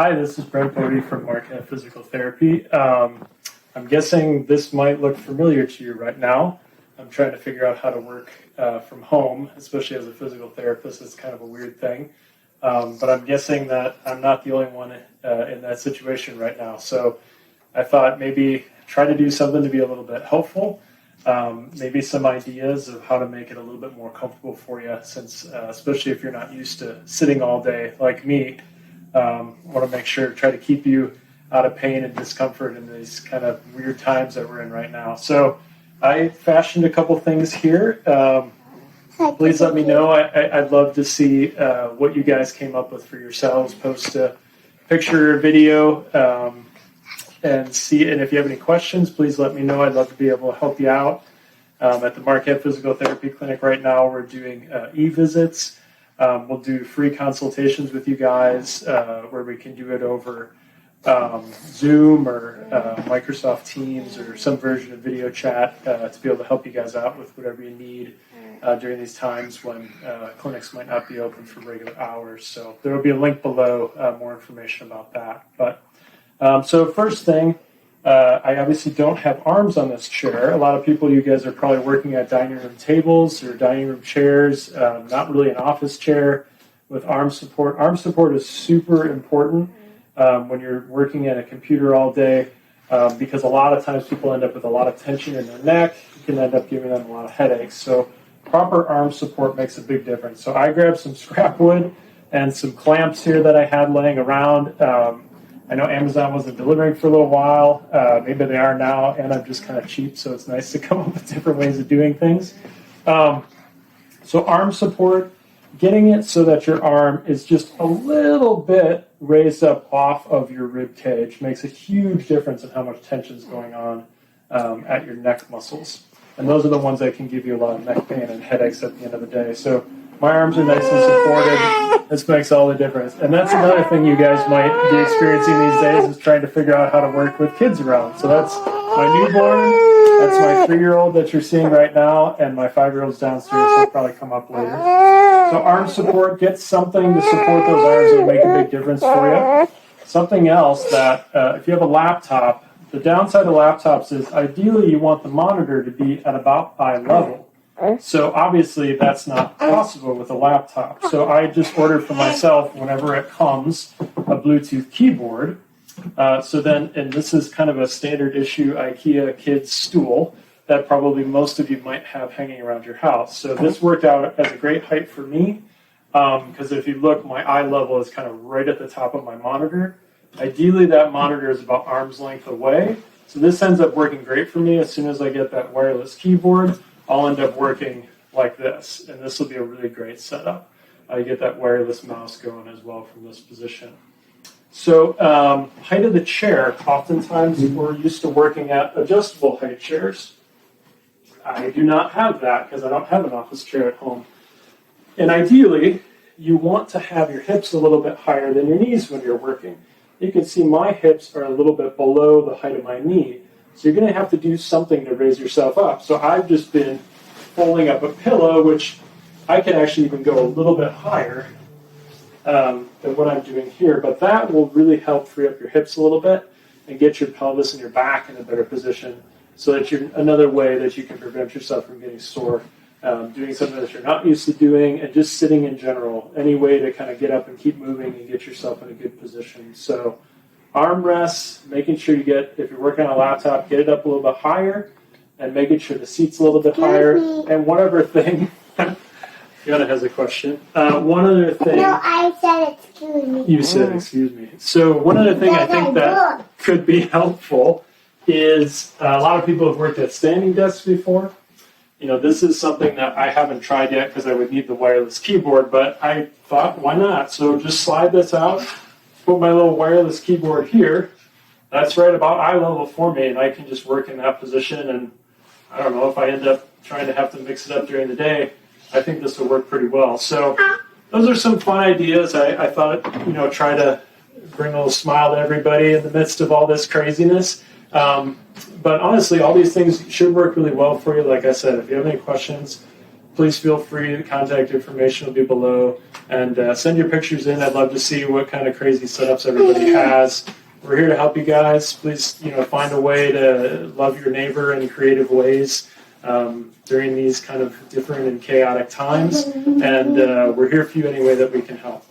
Hi, this is Brent Bodie from Marquette Physical Therapy. I'm guessing this might look familiar to you right now. I'm trying to figure out how to work from home, especially as a physical therapist. It's kind of a weird thing. But I'm guessing that I'm not the only one in that situation right now. So I thought maybe try to do something to be a little bit helpful. Maybe some ideas of how to make it a little bit more comfortable for you, since especially if you're not used to sitting all day like me. Want to make sure to try to keep you out of pain and discomfort in these kind of weird times that we're in right now. So I fashioned a couple things here. Please let me know. I'd love to see what you guys came up with for yourselves. Post a picture or video and see. And if you have any questions, please let me know. I'd love to be able to help you out. At the Marquette Physical Therapy Clinic right now, we're doing e-visits. We'll do free consultations with you guys where we can do it over Zoom or Microsoft Teams or some version of video chat to be able to help you guys out with whatever you need during these times when clinics might not be open for regular hours. So there will be a link below, more information about that. But so first thing, I obviously don't have arms on this chair. A lot of people, you guys are probably working at dining room tables or dining room chairs, not really an office chair with arm support. Arm support is super important when you're working at a computer all day because a lot of times people end up with a lot of tension in their neck. You can end up giving them a lot of headaches. So proper arm support makes a big difference. So I grabbed some scrap wood and some clamps here that I had laying around. I know Amazon wasn't delivering for a little while. Maybe they are now, and I'm just kind of cheap, so it's nice to come up with different ways of doing things. So arm support, getting it so that your arm is just a little bit raised up off of your rib cage makes a huge difference in how much tension is going on at your neck muscles. And those are the ones that can give you a lot of neck pain and headaches at the end of the day. So my arms are nice and supported. This makes all the difference. And that's another thing you guys might be experiencing these days is trying to figure out how to work with kids around. So that's my newborn. That's my 3-year-old that you're seeing right now. And my 5-year-old's downstairs. He'll probably come up later. So arm support, get something to support those arms that will make a big difference for you. Something else that if you have a laptop, the downside of laptops is ideally you want the monitor to be at about eye level. So obviously that's not possible with a laptop. So I just ordered for myself, whenever it comes, a Bluetooth keyboard. And this is kind of a standard issue IKEA kids stool that probably most of you might have hanging around your house. So this worked out as a great height for me because if you look, my eye level is kind of right at the top of my monitor. Ideally, that monitor is about arm's length away. So this ends up working great for me. As soon as I get that wireless keyboard, I'll end up working like this, and this will be a really great setup. I get that wireless mouse going as well from this position. So height of the chair, oftentimes we're used to working at adjustable height chairs. I do not have that because I don't have an office chair at home. And ideally, you want to have your hips a little bit higher than your knees when you're working. You can see my hips are a little bit below the height of my knee. So you're going to have to do something to raise yourself up. So I've just been pulling up a pillow, which I can actually even go a little bit higher than what I'm doing here. But that will really help free up your hips a little bit and get your pelvis and your back in a better position so that you're another way that you can prevent yourself from getting sore, doing something that you're not used to doing, and just sitting in general. Any way to kind of get up and keep moving and get yourself in a good position. So armrests, making sure you get, if you're working on a laptop, get it up a little bit higher and making sure the seat's a little bit higher. And one other thing, Fiona has a question. One other thing. No, I said excuse me. You said excuse me. So one other thing I think that could be helpful is a lot of people have worked at standing desks before. You know, this is something that I haven't tried yet because I would need the wireless keyboard, but I thought, why not? So just slide this out. Put my little wireless keyboard here. That's right about eye level for me, and I can just work in that position. And I don't know if I end up trying to have to mix it up during the day, I think this will work pretty well. So those are some fun ideas. I thought, try to bring a little smile to everybody in the midst of all this craziness. But honestly, all these things should work really well for you. Like I said, if you have any questions, please feel free. The contact information will be below. And send your pictures in. I'd love to see what kind of crazy setups everybody has. We're here to help you guys. Please, find a way to love your neighbor in creative ways during these kind of different and chaotic times. And we're here for you any way that we can help.